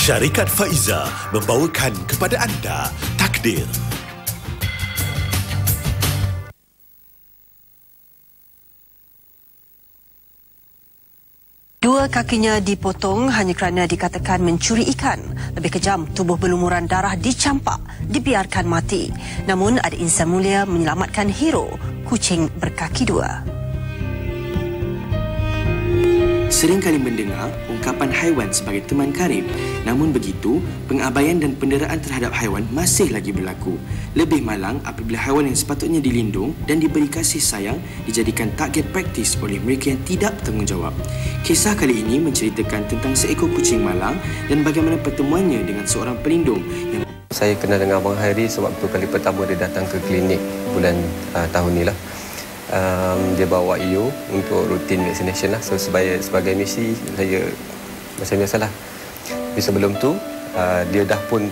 Syarikat Faiza membawakan kepada anda Takdir. Dua kakinya dipotong hanya kerana dikatakan mencuri ikan. Lebih kejam, tubuh berlumuran darah dicampak, dibiarkan mati. Namun ada insan mulia menyelamatkan hero, kucing berkaki dua. Sering kali mendengar ungkapan haiwan sebagai teman karib. Namun begitu, pengabaian dan penderaan terhadap haiwan masih lagi berlaku. Lebih malang apabila haiwan yang sepatutnya dilindung dan diberi kasih sayang dijadikan target praktis oleh mereka yang tidak bertanggungjawab. Kisah kali ini menceritakan tentang seekor kucing malang dan bagaimana pertemuannya dengan seorang pelindung yang... Saya kenal dengan Abang Hairi sewaktu kali pertama dia datang ke klinik bulan tahun ni lah. Dia bawa IO untuk rutin vaccination lah. So sebagai misi saya macam biasalah. Tapi sebelum tu dia dah pun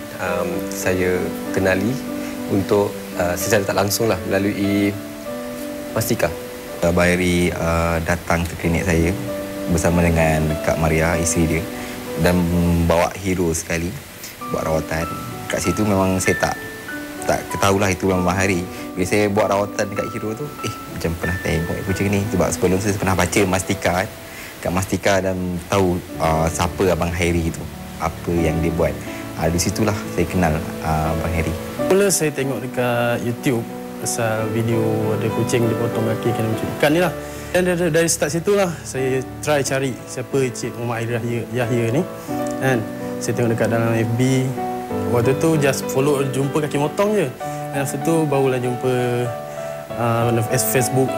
saya kenali untuk secara tak langsung lah melalui Mastika. Abang Hairi datang ke klinik saya bersama dengan Kak Maria, isteri dia, dan bawa hero sekali buat rawatan. Kat situ memang saya tak ketahulah itu Abang Hairi. Bila saya buat rawatan dekat hero tu, macam pernah tengok kucing ni. Sebab sebelum tu saya pernah baca Mastika kat Mastika dan tahu siapa Abang Hairi tu, apa yang dia buat. Di situlah saya kenal Abang Hairi. Mula saya tengok dekat YouTube pasal video ada kucing dipotong kaki kena mencuri ikan ni lah. Dan dari start situlah saya try cari siapa Cik Muhammad Yahya ni. Dan saya tengok dekat dalam FB. Waktu tu just follow, jumpa kaki motong je. Dan lepas tu barulah jumpa Facebook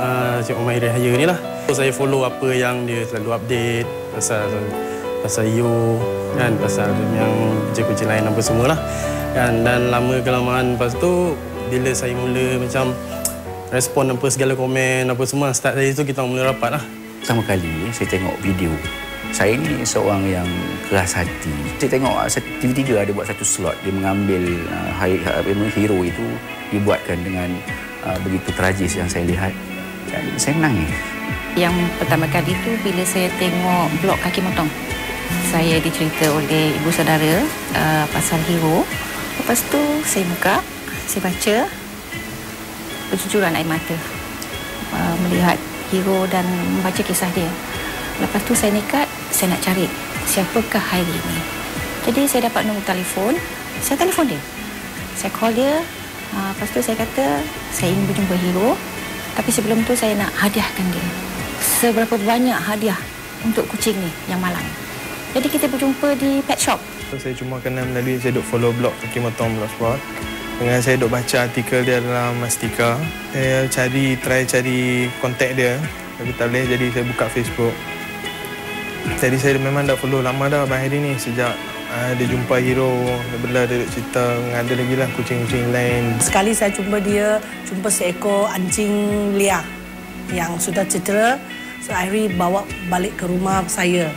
Cik Muhammad Yahya ni lah. So, saya follow apa yang dia selalu update pasal IO kan, pasal yang kucing-kucing lain apa semualah. Dan lama kelamaan lepas tu bila saya mula macam respon apa segala komen apa semua, start dari tu kita mula rapat lah. Pertama kali saya tengok video. Saya ni seorang yang keras hati. Saya tengok TV3 ada buat satu slot. Dia mengambil hero itu dibuatkan dengan begitu tragis yang saya lihat. Dan saya menangis. Yang pertama kali itu bila saya tengok blog Kaki Motong. Saya dicerita oleh ibu saudara pasal hero. Lepas tu saya buka, saya baca. Bercucuran air mata. Melihat hero dan membaca kisah dia. Lepas tu saya nekat, saya nak cari siapakah Hairi ni. Jadi saya dapat nombor telefon, saya telefon dia. Saya call dia, lepas tu saya kata saya ingin berjumpa hero. Tapi sebelum tu saya nak hadiahkan dia seberapa banyak hadiah untuk kucing ni yang malang. Jadi kita berjumpa di pet shop. Saya cuma kenal melalui saya duk follow blog Kaki Motong Blogspot. Dengan saya duk baca artikel dia dalam Mastika. Saya try cari kontak dia. Tapi tak boleh, jadi saya buka Facebook. Jadi saya memang dah follow lama dah Abang Hairi ni. Sejak dia jumpa hero, bila dia cerita ada lagi lah kucing-kucing lain. Sekali saya jumpa seekor anjing liar yang sudah cedera. So Hairi bawa balik ke rumah saya.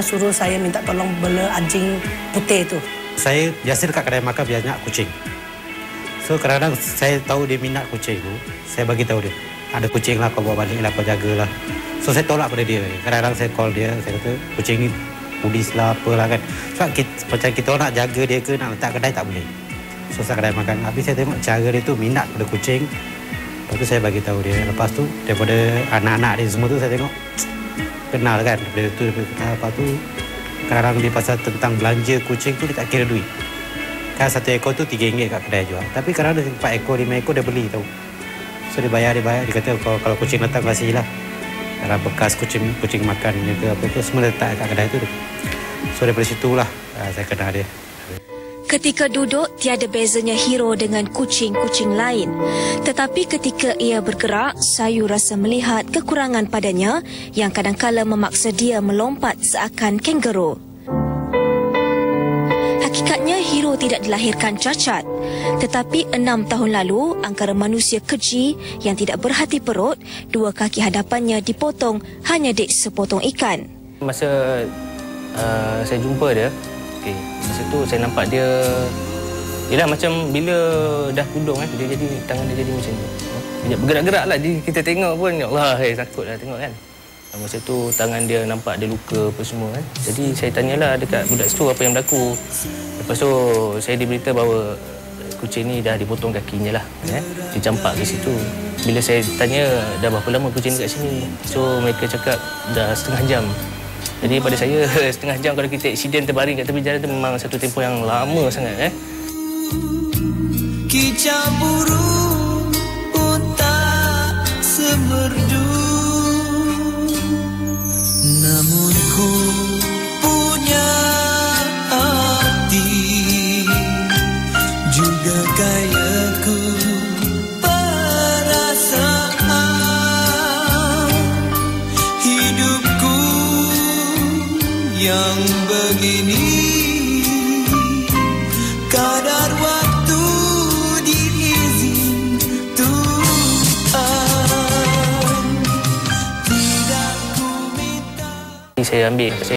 Suruh saya minta tolong bela anjing putih tu. Saya biasa dekat kedai makan banyak kucing. So kadang-kadang saya tahu dia minat kucing tu, saya bagi tahu dia. Ada kucing lah, kau bawa balik lah, kau jagalah. So saya tolak pada dia. Kadang-kadang saya call dia, saya kata kucing ni pudis lah, apalah kan. Sebab macam kita orang nak jaga dia ke, nak letak kedai tak boleh. So saya kedai makan. Habis saya tengok cara dia tu minat pada kucing. Lepas tu saya bagi tahu dia. Lepas tu daripada anak-anak dia semua tu saya tengok kenal kan. Daripada tu, lepas tu kadang-kadang dia pasal tentang belanja kucing tu dia tak kira duit. Kan satu ekor tu RM3 kat kedai jual. Tapi kadang-kadang 4 ekor, 5 ekor dia beli tahu. So dia bayar. Dia kata kalau kucing datang kasih lah. Dalam bekas kucing makan ke apa tu semua letak kat kedai tu. So daripada situlah saya kenal dia. Ketika duduk, tiada bezanya hero dengan kucing-kucing lain. Tetapi ketika ia bergerak, Sayu rasa melihat kekurangan padanya yang kadangkala memaksa dia melompat seakan kangaroo. Hakikatnya, hero tidak dilahirkan cacat. Tetapi 6 tahun lalu, angkara manusia keji yang tidak berhati perut, 2 kaki hadapannya dipotong hanya dek sepotong ikan. Masa saya jumpa dia, masa tu saya nampak dia yelah macam bila dah tudung kan, dia jadi tangan dia jadi macam ni. Dia bergerak-gerak lah, kita tengok pun ya Allah, takut lah tengok kan. Masa tu tangan dia nampak ada luka apa semua kan. Jadi saya tanyalah dekat budak situ apa yang berlaku. Lepas tu saya diberitahu bahawa kucing ni dah dipotong kakinya lah. Dicampak ke situ. Bila saya tanya dah berapa lama kucing dekat sini. So mereka cakap dah setengah jam. Jadi pada saya setengah jam kalau kita aksiden terbaring kat tepi jalan tu memang satu tempoh yang lama sangat. Kicau burung pun tak semerdu. Namun ku punya hati juga kaya ku perasaan. Hidupku yang begini kadar waktu diizin Tuhan. Tidak ku minta. Saya ambil